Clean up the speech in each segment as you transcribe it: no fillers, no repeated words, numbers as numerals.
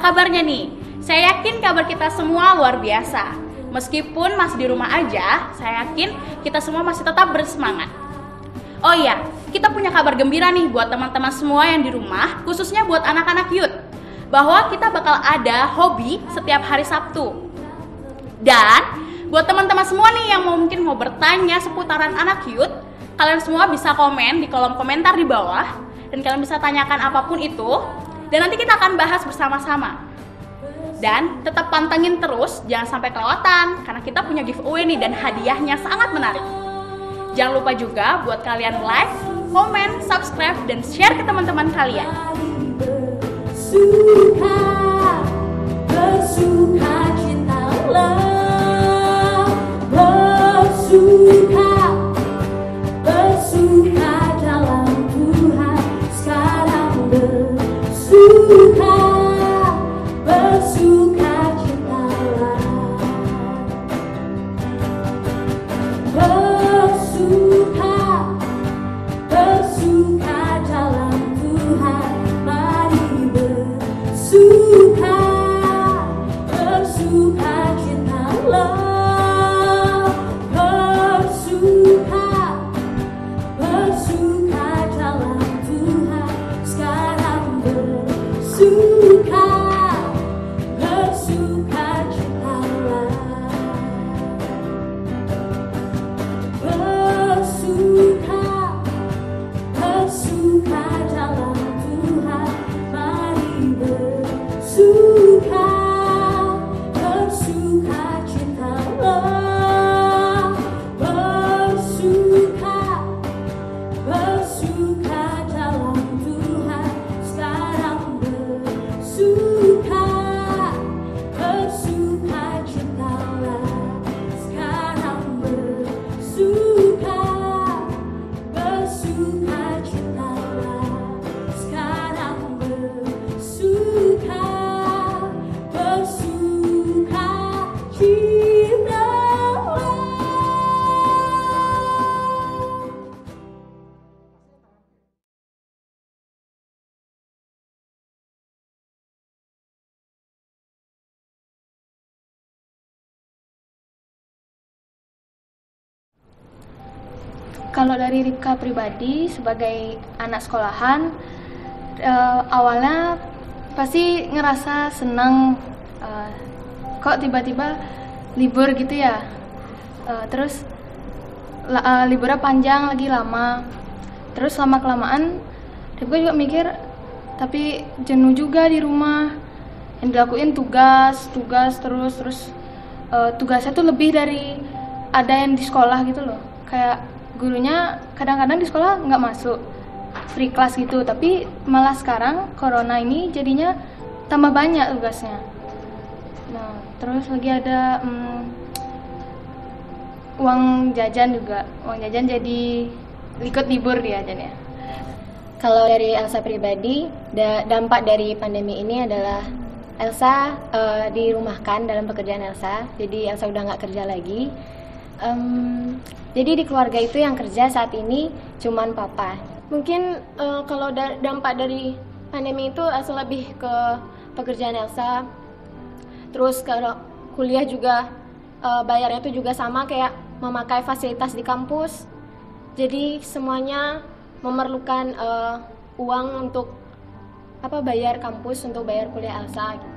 kabarnya nih? Saya yakin kabar kita semua luar biasa. Meskipun masih di rumah aja, saya yakin kita semua masih tetap bersemangat. Oh iya, kita punya kabar gembira nih buat teman-teman semua yang di rumah, khususnya buat anak-anak youth, bahwa kita bakal ada hobi setiap hari Sabtu. Dan buat teman-teman semua nih yang mungkin mau bertanya seputaran anak youth, kalian semua bisa komen di kolom komentar di bawah, dan kalian bisa tanyakan apapun itu, dan nanti kita akan bahas bersama-sama. Dan tetap pantengin terus, jangan sampai kelewatan, karena kita punya giveaway nih dan hadiahnya sangat menarik. Jangan lupa juga buat kalian like, komen, subscribe, dan share ke teman-teman kalian. Bersuka dalam Tuhan, sekarang bersuka. Bersukacitalah, bersuka dalam Tuhan, mari bersuka, bersukacitalah, bersuka dalam Tuhan, sekarang bersuka. Bersuka dalam Tuhan, mari bersuka, bersukacitalah, bersuka dalam Tuhan, sekarang bersuka, bersukacitalah, sekarang bersuka, bersukacitalah, sekarang bersuka, Kalau dari Ripka pribadi sebagai anak sekolahan, awalnya pasti ngerasa senang, kok tiba-tiba libur gitu ya. Terus liburnya panjang lagi lama. Terus lama-kelamaan Ripka juga mikir, tapi jenuh juga di rumah. Yang dilakuin tugas terus tugasnya tuh lebih dari ada yang di sekolah gitu loh. Kayak gurunya kadang-kadang di sekolah nggak masuk, free class gitu, tapi malah sekarang corona ini jadinya tambah banyak tugasnya. Nah, terus lagi ada uang jajan juga, uang jajan jadi ikut libur dia jajannya. Kalau dari Elsa pribadi, dampak dari pandemi ini adalah Elsa dirumahkan dalam pekerjaan Elsa, jadi Elsa udah nggak kerja lagi. Jadi di keluarga itu yang kerja saat ini cuman papa. Mungkin kalau dampak dari pandemi itu Elsa lebih ke pekerjaan Elsa. Terus kalau kuliah juga bayarnya itu juga sama kayak memakai fasilitas di kampus. Jadi semuanya memerlukan uang untuk bayar kampus, untuk bayar kuliah Elsa gitu.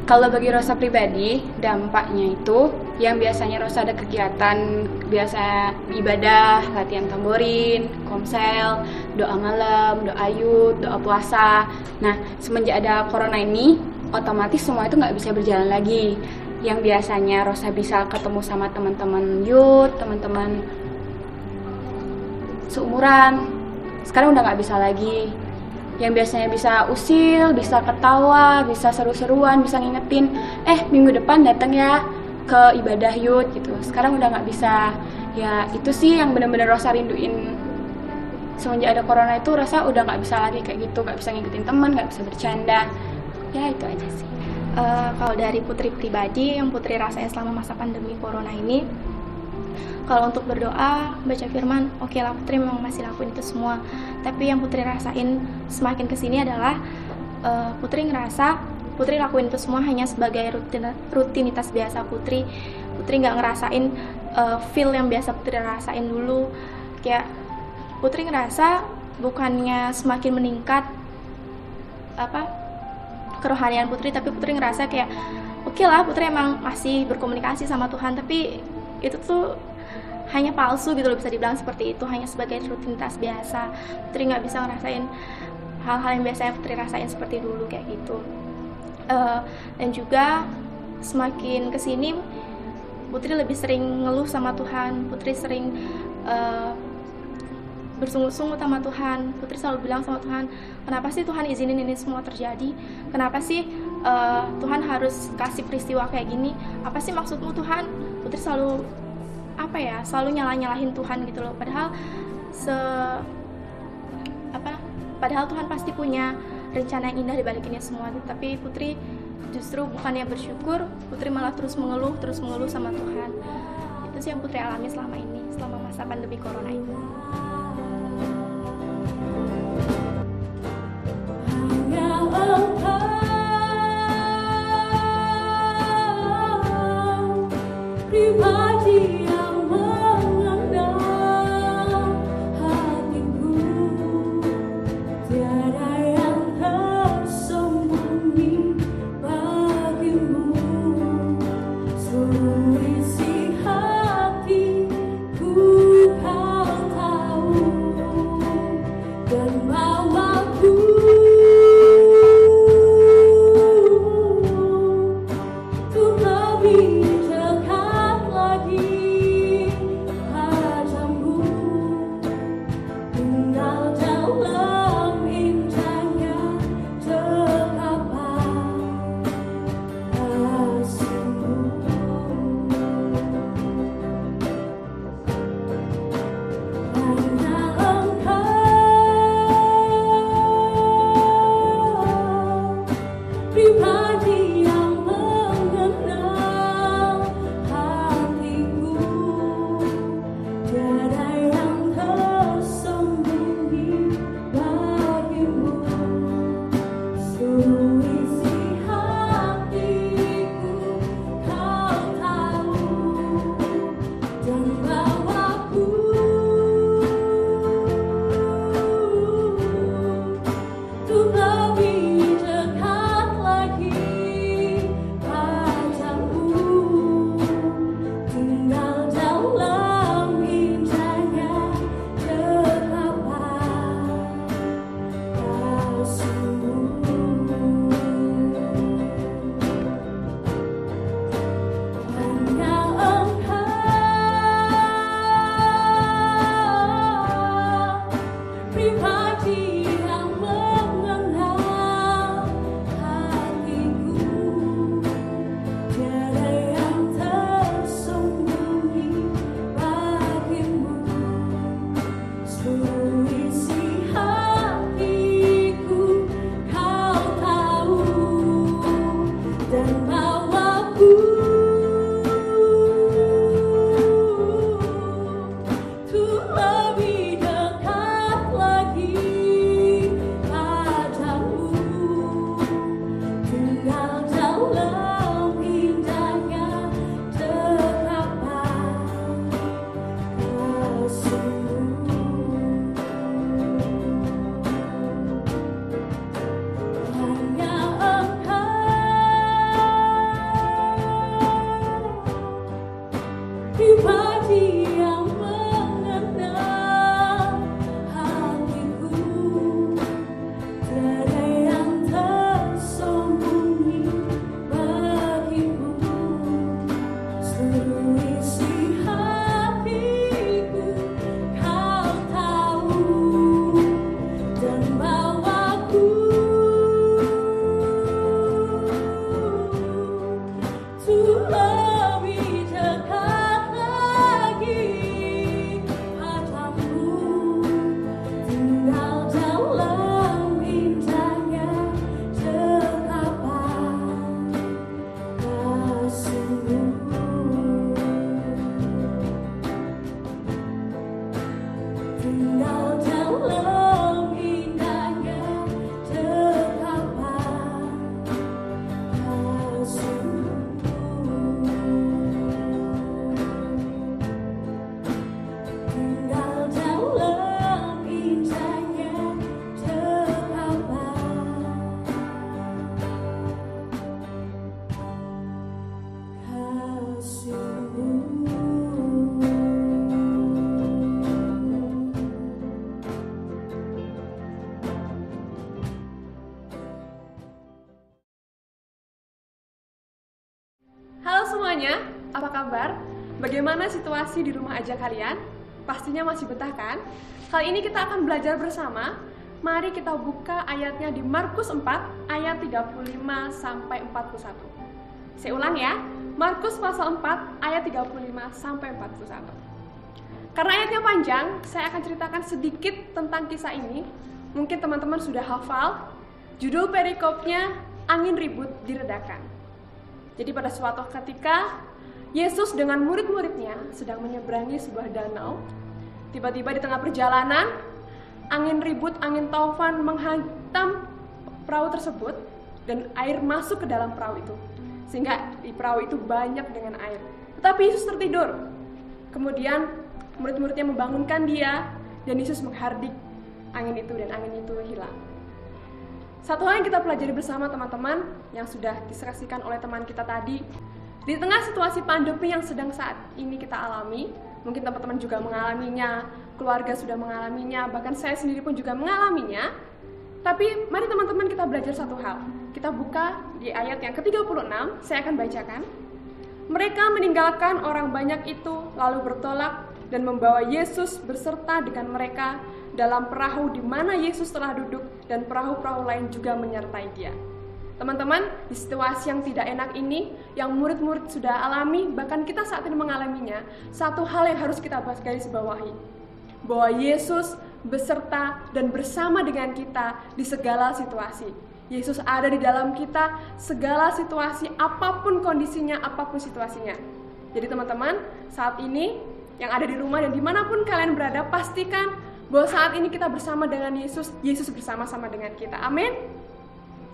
Kalau bagi Rosa pribadi, dampaknya itu yang biasanya Rosa ada kegiatan biasa ibadah, latihan tamborin, komsel, doa malam, doa yud, doa puasa. Nah, semenjak ada corona ini, otomatis semua itu nggak bisa berjalan lagi. Yang biasanya Rosa bisa ketemu sama teman-teman yud, teman-teman seumuran, sekarang udah nggak bisa lagi. Yang biasanya bisa usil, bisa ketawa, bisa seru-seruan, bisa ngingetin, minggu depan datang ya ke ibadah yud gitu. Sekarang udah nggak bisa. Ya itu sih yang benar-benar Rosa rinduin. Semenjak ada corona itu Rosa udah nggak bisa lagi kayak gitu, nggak bisa ngingetin teman, nggak bisa bercanda. Ya itu aja sih. Kalau dari Putri pribadi, yang Putri rasain selama masa pandemi corona ini, kalau untuk berdoa, baca firman, oke lah Putri memang masih lakuin itu semua. Tapi yang Putri rasain semakin kesini adalah Putri ngerasa Putri lakuin itu semua hanya sebagai rutinitas biasa Putri. Putri nggak ngerasain feel yang biasa Putri rasain dulu. Kayak Putri ngerasa bukannya semakin meningkat kerohanian Putri, tapi Putri ngerasa kayak oke lah Putri emang masih berkomunikasi sama Tuhan, tapi itu tuh hanya palsu gitu loh, bisa dibilang seperti itu, hanya sebagai rutinitas biasa. Putri nggak bisa ngerasain hal-hal yang biasanya Putri rasain seperti dulu kayak gitu. Dan juga semakin kesini Putri lebih sering ngeluh sama Tuhan. Putri sering bersungut-sungut sama Tuhan. Putri selalu bilang sama Tuhan, kenapa sih Tuhan izinin ini semua terjadi? Kenapa sih Tuhan harus kasih peristiwa kayak gini? Apa sih maksudmu Tuhan? Putri selalu selalu nyalahin Tuhan gitu loh. Padahal Tuhan pasti punya rencana yang indah di balik ini semua. Tapi Putri justru bukannya bersyukur, Putri malah terus mengeluh sama Tuhan. Itu sih yang Putri alami selama ini, selama masa pandemi corona ini. Pribadi yang mengenal hatiku, tiada yang tersembunyi bagimu. Seluruh isi hatiku kau tahu. semuanya, apa kabar? Bagaimana situasi di rumah aja kalian? Pastinya masih betah kan? Kali ini kita akan belajar bersama. Mari kita buka ayatnya di Markus 4 ayat 35 sampai 41. Saya ulang ya, Markus pasal 4 ayat 35 sampai 41. Karena ayatnya panjang, saya akan ceritakan sedikit tentang kisah ini. Mungkin teman-teman sudah hafal. Judul perikopnya, angin ribut diredakan. Jadi pada suatu ketika, Yesus dengan murid-muridnya sedang menyeberangi sebuah danau. Tiba-tiba di tengah perjalanan, angin ribut, angin taufan menghantam perahu tersebut dan air masuk ke dalam perahu itu. Sehingga di perahu itu banyak dengan air. Tetapi Yesus tertidur. Kemudian murid-muridnya membangunkan dia dan Yesus menghardik angin itu dan angin itu hilang. Satu hal yang kita pelajari bersama teman-teman yang sudah disaksikan oleh teman kita tadi, di tengah situasi pandemi yang sedang saat ini kita alami, mungkin teman-teman juga mengalaminya, keluarga sudah mengalaminya, bahkan saya sendiri pun juga mengalaminya. Tapi mari teman-teman kita belajar satu hal. Kita buka di ayat yang ke-36, saya akan bacakan. Mereka meninggalkan orang banyak itu lalu bertolak dan membawa Yesus berserta dengan mereka dalam perahu di mana Yesus telah duduk dan perahu-perahu lain juga menyertai dia. Teman-teman, di situasi yang tidak enak ini, yang murid-murid sudah alami, bahkan kita saat ini mengalaminya, satu hal yang harus kita garis bawahi, bahwa Yesus beserta dan bersama dengan kita di segala situasi. Yesus ada di dalam kita, segala situasi, apapun kondisinya, apapun situasinya. Jadi teman-teman, saat ini yang ada di rumah dan dimanapun kalian berada, pastikan bahwa saat ini kita bersama dengan Yesus, Yesus bersama-sama dengan kita. Amin.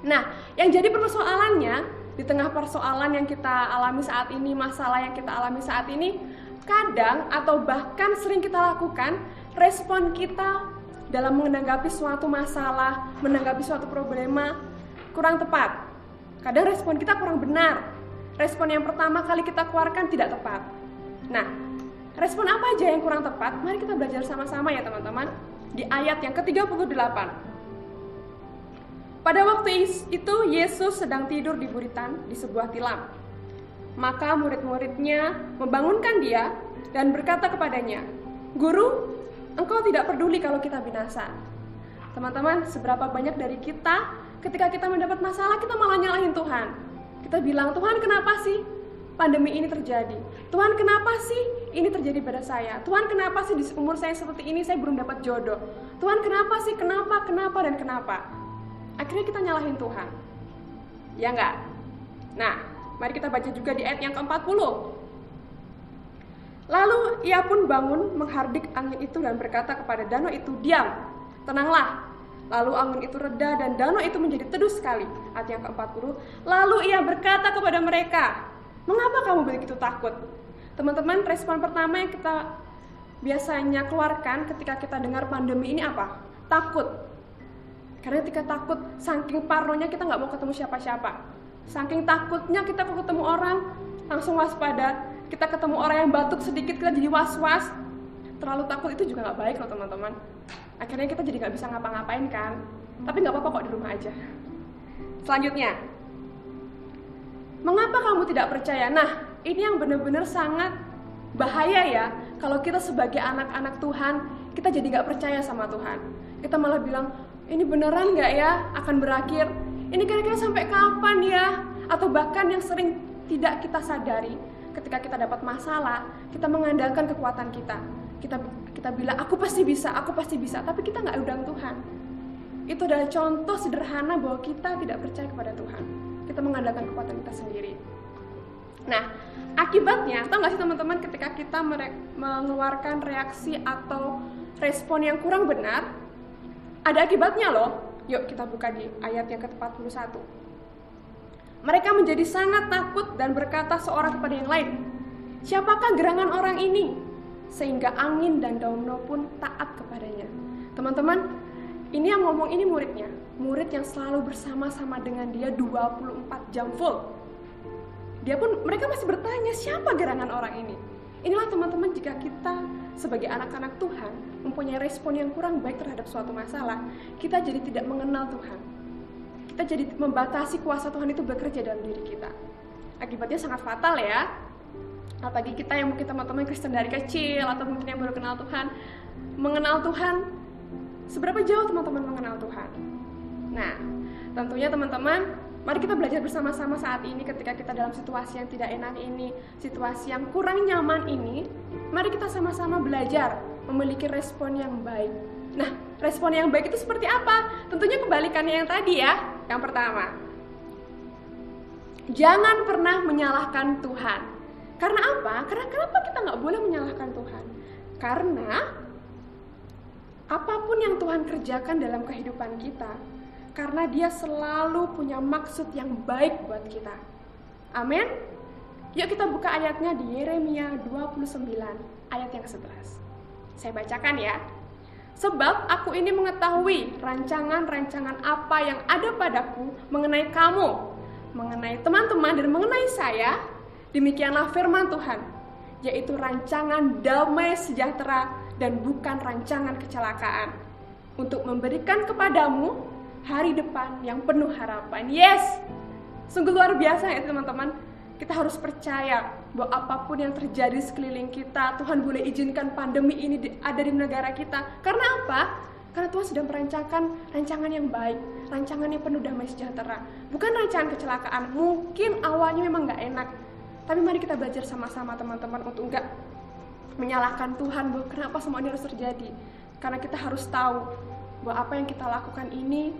Nah, yang jadi persoalannya, di tengah persoalan yang kita alami saat ini, masalah yang kita alami saat ini, kadang atau bahkan sering kita lakukan, respon kita dalam menanggapi suatu masalah, menanggapi suatu problema, kurang tepat. Kadang respon kita kurang benar. Respon yang pertama kali kita keluarkan tidak tepat. Nah, respon apa aja yang kurang tepat? Mari kita belajar sama-sama ya teman-teman. Di ayat yang ke-38. Pada waktu itu Yesus sedang tidur di buritan di sebuah tilam. Maka murid-muridnya membangunkan dia dan berkata kepadanya, "Guru, engkau tidak peduli kalau kita binasa." Teman-teman, seberapa banyak dari kita ketika kita mendapat masalah kita malah nyalahin Tuhan. Kita bilang, "Tuhan, kenapa sih pandemi ini terjadi? Tuhan, kenapa sih ini terjadi pada saya? Tuhan, kenapa sih di umur saya seperti ini saya belum dapat jodoh? Tuhan, kenapa sih? Kenapa, dan kenapa?" Akhirnya kita nyalahin Tuhan. Ya enggak? Nah, mari kita baca juga di ayat yang ke-40. Lalu ia pun bangun menghardik angin itu dan berkata kepada danau itu, "Diam, tenanglah." Lalu angin itu reda dan danau itu menjadi teduh sekali. Ayat yang ke-40. Lalu ia berkata kepada mereka, "Mengapa kamu begitu takut?" Teman-teman, respon pertama yang kita biasanya keluarkan ketika kita dengar pandemi ini apa? Takut. Karena ketika takut, saking parnonya kita nggak mau ketemu siapa-siapa. Saking takutnya kita ketemu orang, langsung waspada. Kita ketemu orang yang batuk sedikit, kita jadi was-was. Terlalu takut itu juga nggak baik loh teman-teman. Akhirnya kita jadi nggak bisa ngapa-ngapain kan. Tapi nggak apa-apa kok, di rumah aja. Selanjutnya, mengapa kamu tidak percaya? Nah, ini yang benar-benar sangat bahaya ya. Kalau kita sebagai anak-anak Tuhan, kita jadi nggak percaya sama Tuhan. Kita malah bilang, "Ini beneran nggak ya akan berakhir? Ini kira-kira sampai kapan ya?" Atau bahkan yang sering tidak kita sadari, ketika kita dapat masalah, kita mengandalkan kekuatan kita. Kita bilang, aku pasti bisa, tapi kita nggak undang Tuhan. Itu adalah contoh sederhana bahwa kita tidak percaya kepada Tuhan. Kita mengandalkan kekuatan kita sendiri. Nah, akibatnya, tahu nggak sih teman-teman, ketika kita mengeluarkan reaksi atau respon yang kurang benar, ada akibatnya loh. Yuk kita buka di ayat yang ke-41. Mereka menjadi sangat takut dan berkata seorang kepada yang lain, "Siapakah gerangan orang ini?" Sehingga angin dan danau pun taat kepadanya. Teman-teman, ini yang ngomong ini muridnya. Murid yang selalu bersama-sama dengan dia 24 jam full. Mereka masih bertanya, siapa gerangan orang ini? Inilah teman-teman, jika kita sebagai anak-anak Tuhan mempunyai respon yang kurang baik terhadap suatu masalah, kita jadi tidak mengenal Tuhan. Kita jadi membatasi kuasa Tuhan itu bekerja dalam diri kita. Akibatnya sangat fatal ya. Apalagi kita yang mungkin teman-teman Kristen dari kecil atau mungkin yang baru kenal Tuhan. Mengenal Tuhan, seberapa jauh teman-teman mengenal Tuhan? Nah, tentunya teman-teman, mari kita belajar bersama-sama saat ini ketika kita dalam situasi yang tidak enak ini, situasi yang kurang nyaman ini. Mari kita sama-sama belajar memiliki respon yang baik. Nah, respon yang baik itu seperti apa? Tentunya kebalikannya yang tadi ya. Yang pertama, jangan pernah menyalahkan Tuhan. Karena apa? Karena kenapa kita nggak boleh menyalahkan Tuhan? Karena apapun yang Tuhan kerjakan dalam kehidupan kita, karena Dia selalu punya maksud yang baik buat kita. Amin. Yuk kita buka ayatnya di Yeremia 29 ayat yang ke-11. Saya bacakan ya. Sebab aku ini mengetahui rancangan-rancangan apa yang ada padaku mengenai kamu, mengenai teman-teman dan mengenai saya. Demikianlah firman Tuhan, yaitu rancangan damai sejahtera dan bukan rancangan kecelakaan, untuk memberikan kepadamu hari depan yang penuh harapan. Yes, sungguh luar biasa ya teman-teman. Kita harus percaya bahwa apapun yang terjadi sekeliling kita, Tuhan boleh izinkan pandemi ini ada di negara kita. Karena apa? Karena Tuhan sedang merancangkan rancangan yang baik, rancangan yang penuh damai sejahtera, bukan rancangan kecelakaan. Mungkin awalnya memang gak enak, tapi mari kita belajar sama-sama teman-teman untuk enggak menyalahkan Tuhan bahwa kenapa semua ini harus terjadi. Karena kita harus tahu bahwa apa yang kita lakukan ini,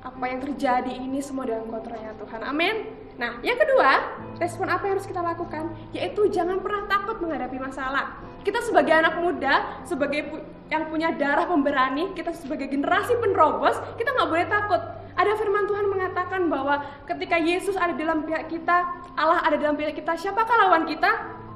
apa yang terjadi ini semua dalam kontrolnya Tuhan. Amin. Nah, yang kedua, respon apa yang harus kita lakukan? Yaitu jangan pernah takut menghadapi masalah. Kita sebagai anak muda, sebagai yang punya darah pemberani, kita sebagai generasi penerobos, kita nggak boleh takut. Ada firman Tuhan mengatakan bahwa ketika Yesus ada dalam pihak kita, Allah ada dalam pihak kita, siapakah lawan kita?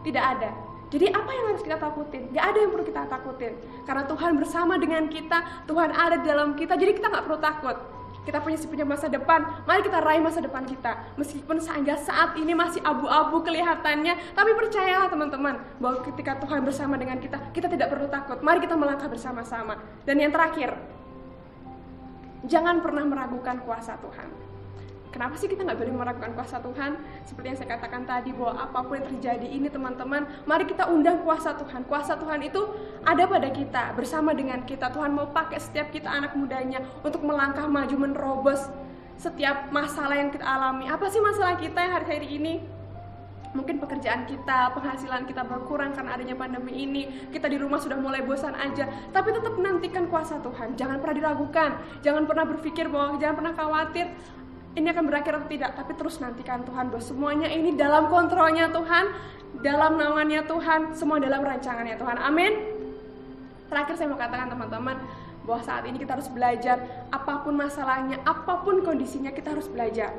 Tidak ada. Jadi apa yang harus kita takutin? Gak ada yang perlu kita takutin. Karena Tuhan bersama dengan kita, Tuhan ada di dalam kita, jadi kita gak perlu takut. Kita punya masa depan, mari kita raih masa depan kita. Meskipun hingga saat ini masih abu-abu kelihatannya, tapi percayalah teman-teman, bahwa ketika Tuhan bersama dengan kita, kita tidak perlu takut. Mari kita melangkah bersama-sama. Dan yang terakhir, jangan pernah meragukan kuasa Tuhan. Kenapa sih kita nggak boleh meragukan kuasa Tuhan? Seperti yang saya katakan tadi, bahwa apapun yang terjadi ini teman-teman, mari kita undang kuasa Tuhan. Kuasa Tuhan itu ada pada kita, bersama dengan kita. Tuhan mau pakai setiap kita anak mudanya untuk melangkah maju, menerobos setiap masalah yang kita alami. Apa sih masalah kita yang hari-hari ini? Mungkin pekerjaan kita, penghasilan kita berkurang karena adanya pandemi ini. Kita di rumah sudah mulai bosan aja. Tapi tetap nantikan kuasa Tuhan. Jangan pernah diragukan. Jangan pernah berpikir bahwa, jangan pernah khawatir ini akan berakhir atau tidak, tapi terus nantikan Tuhan bahwa semuanya ini dalam kontrolnya Tuhan, dalam naungannya Tuhan, semua dalam rancangannya Tuhan. Amin. Terakhir saya mau katakan teman-teman, bahwa saat ini kita harus belajar, apapun masalahnya, apapun kondisinya, kita harus belajar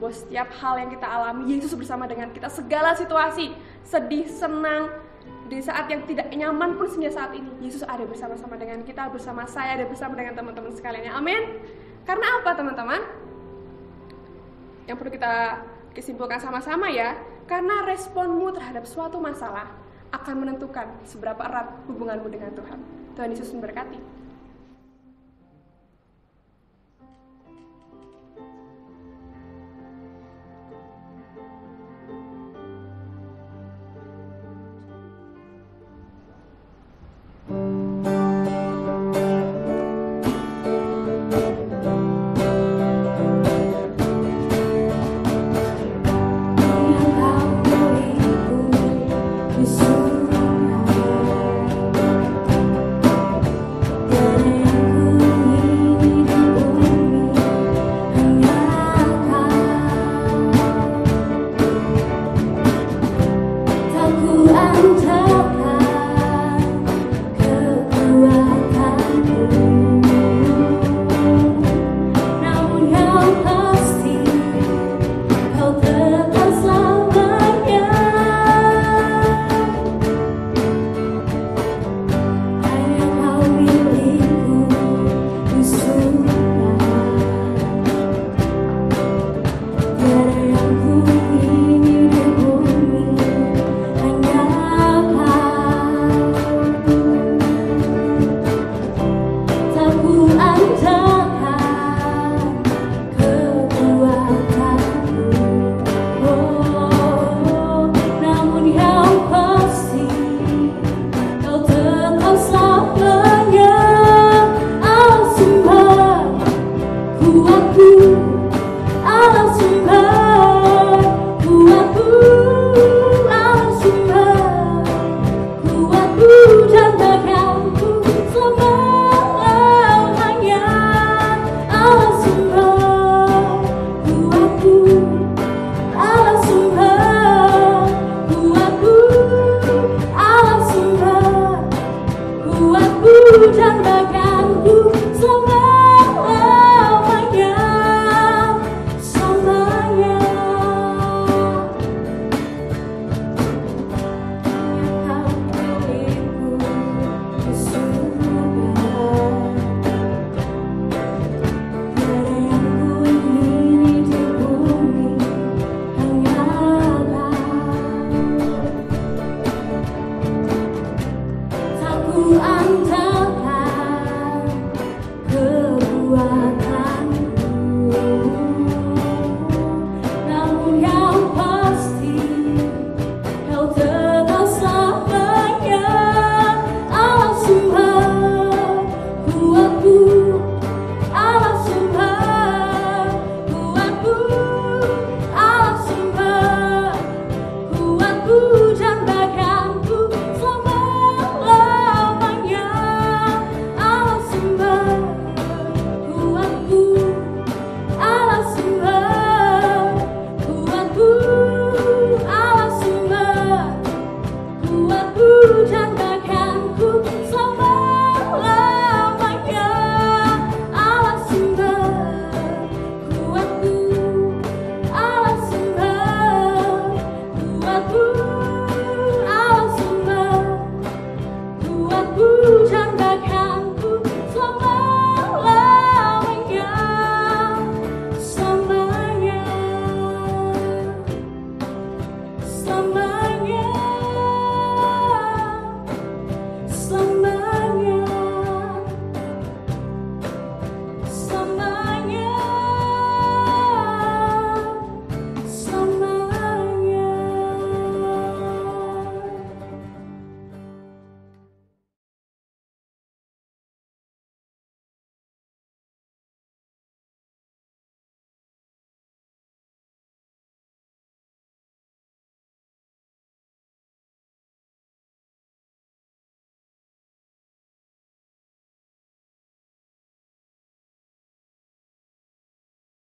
bahwa setiap hal yang kita alami, Yesus bersama dengan kita. Segala situasi, sedih, senang, di saat yang tidak nyaman pun hingga saat ini, Yesus ada bersama-sama dengan kita, bersama saya, dan bersama dengan teman-teman sekalian. Amin. Karena apa teman-teman? Yang perlu kita kesimpulkan sama-sama ya, karena responmu terhadap suatu masalah akan menentukan seberapa erat hubunganmu dengan Tuhan. Tuhan Yesus memberkati. Di aku